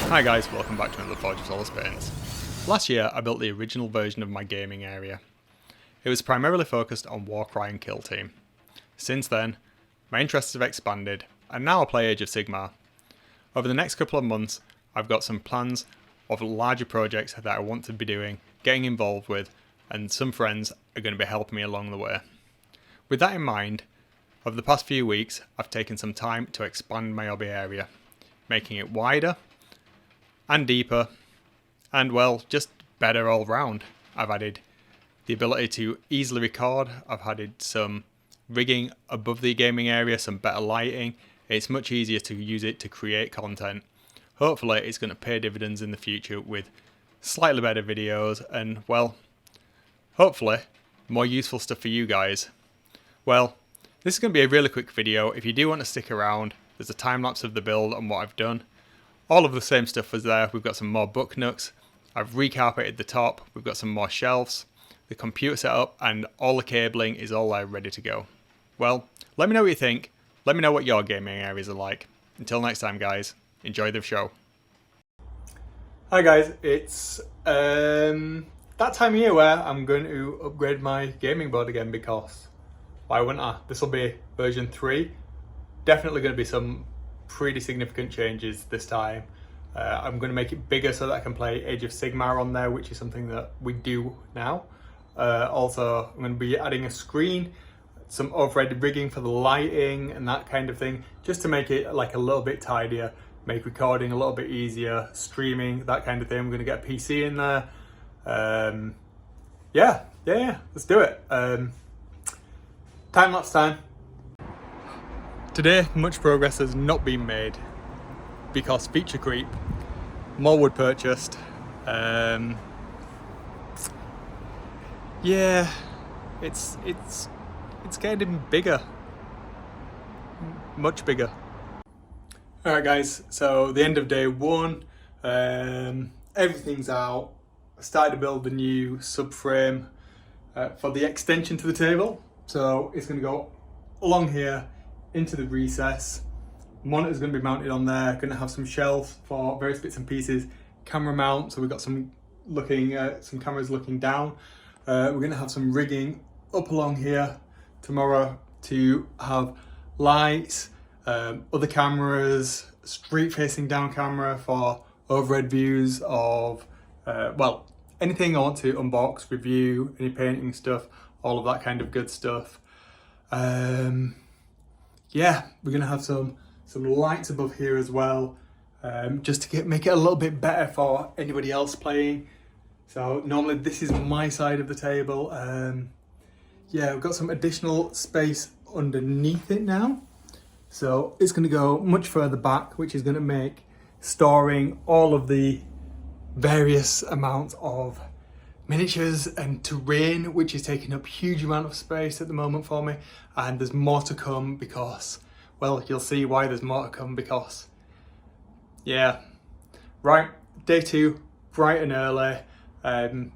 Hi guys, welcome back to another Forge of Solar Paints. Last year I built the original version of my gaming area. It was primarily focused on Warcry and Kill Team. Since then, my interests have expanded, and now I play Age of Sigmar. Over the next couple of months, I've got some plans of larger projects that I want to be doing, getting involved with, and some friends are going to be helping me along the way. With that in mind, over the past few weeks, I've taken some time to expand my hobby area, making it wider and deeper, and well, just better all round. I've added the ability to easily record, I've added some rigging above the gaming area, some better lighting. It's much easier to use it to create content. Hopefully it's going to pay dividends in the future with slightly better videos and, well, hopefully more useful stuff for you guys. Well, this is going to be a really quick video. If you do want to stick around, there's a time lapse of the build and what I've done. All of the same stuff was there. We've got some more book nooks. I've recarpeted the top. We've got some more shelves. The computer setup and all the cabling is all there ready to go. Well, let me know what you think. Let me know what your gaming areas are like. Until next time guys, enjoy the show. Hi guys, it's that time of year where I'm going to upgrade my gaming board again because why wouldn't I? This will be version 3. Definitely going to be some pretty significant changes this time. I'm going to make it bigger so that I can play Age of Sigmar on there, which is something that we do now. Also, I'm going to be adding a screen, some overhead rigging for the lighting and that kind of thing, just to make it like a little bit tidier, make recording a little bit easier, streaming, that kind of thing. I'm going to get a PC in there. Yeah, let's do it. Time-lapse time. Today, much progress has not been made because feature creep, more wood purchased. Yeah, it's getting bigger, much bigger. All right, guys. So the end of day 1, everything's out. I started to build the new subframe for the extension to the table. So it's going to go along here into the recess. Monitor's going to be mounted on there. Going to have some shelves for various bits and pieces. Camera mount, so we've got some cameras looking down. We're going to have some rigging up along here tomorrow to have lights, other cameras, street facing down camera for overhead views of well, anything I want to unbox, review, any painting stuff, all of that kind of good stuff. Yeah, we're gonna have some lights above here as well, just to make it a little bit better for anybody else playing. So normally this is my side of the table. Yeah, we've got some additional space underneath it now. So it's gonna go much further back, which is gonna make storing all of the various amounts of miniatures and terrain, which is taking up huge amount of space at the moment for me, and there's more to come because, well, you'll see why there's more to come because, yeah, right, day 2, bright and early. I'm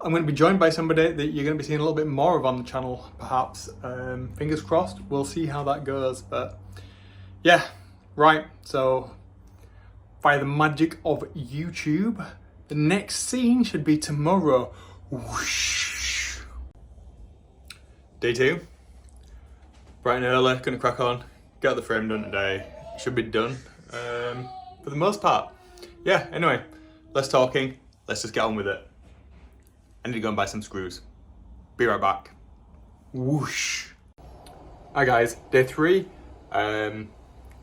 going to be joined by somebody that you're going to be seeing a little bit more of on the channel, perhaps. Fingers crossed, we'll see how that goes, but yeah, right, so by the magic of YouTube, the next scene should be tomorrow. Whoosh. Day 2, bright and early, gonna crack on, get the frame done today. Should be done for the most part. Yeah, anyway, less talking, let's just get on with it. I need to go and buy some screws. Be right back. Whoosh. Hi guys, day 3. Yeah,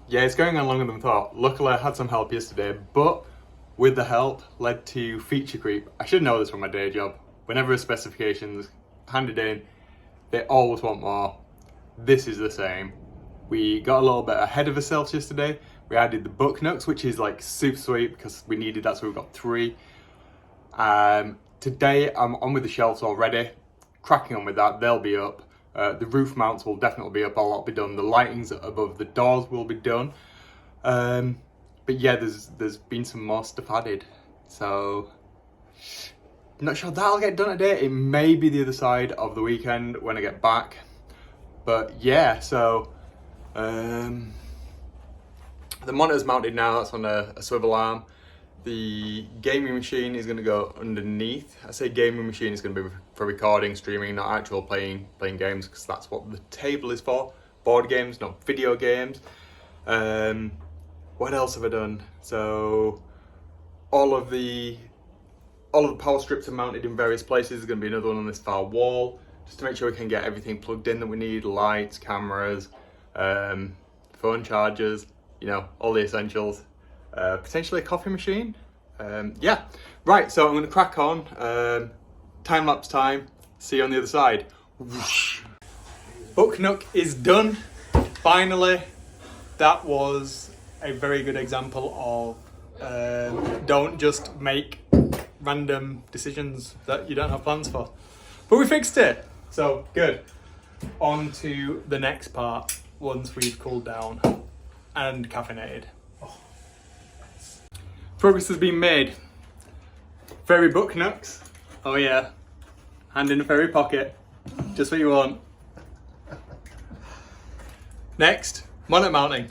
it's going on longer than I thought. Luckily I had some help yesterday, but with the help led to feature creep. I should know this from my day job. Whenever a specification's handed in, they always want more. This is the same. We got a little bit ahead of ourselves yesterday. We added the book nooks, which is like super sweet because we needed that, so we've got 3. Today I'm on with the shelves already, cracking on with that. They'll be up. The roof mounts will definitely be up. A lot will be done. The lightings above the doors will be done. But yeah, there's been some more stuff added, so I'm not sure that'll get done today. It may be the other side of the weekend when I get back. But yeah, so The monitor's mounted now, that's on a swivel arm. The gaming machine is going to go underneath. I say gaming machine is going to be for recording, streaming, not actual playing games, because that's what the table is for. Board games, not video games. What else have I done? So all of the power strips are mounted in various places. There's going to be another one on this far wall, just to make sure we can get everything plugged in that we need: lights, cameras, phone chargers, you know, all the essentials. Potentially a coffee machine. Yeah, right, so I'm going to crack on. Time-lapse time. See you on the other side. Whoosh. Book Nook is done. Finally. That was a very good example of don't just make random decisions that you don't have plans for. But we fixed it. So, good. On to the next part once we've cooled down and caffeinated. Progress has been made. Fairy book nooks. Oh yeah. Hand in a fairy pocket. Just what you want. Next, monitor mounting.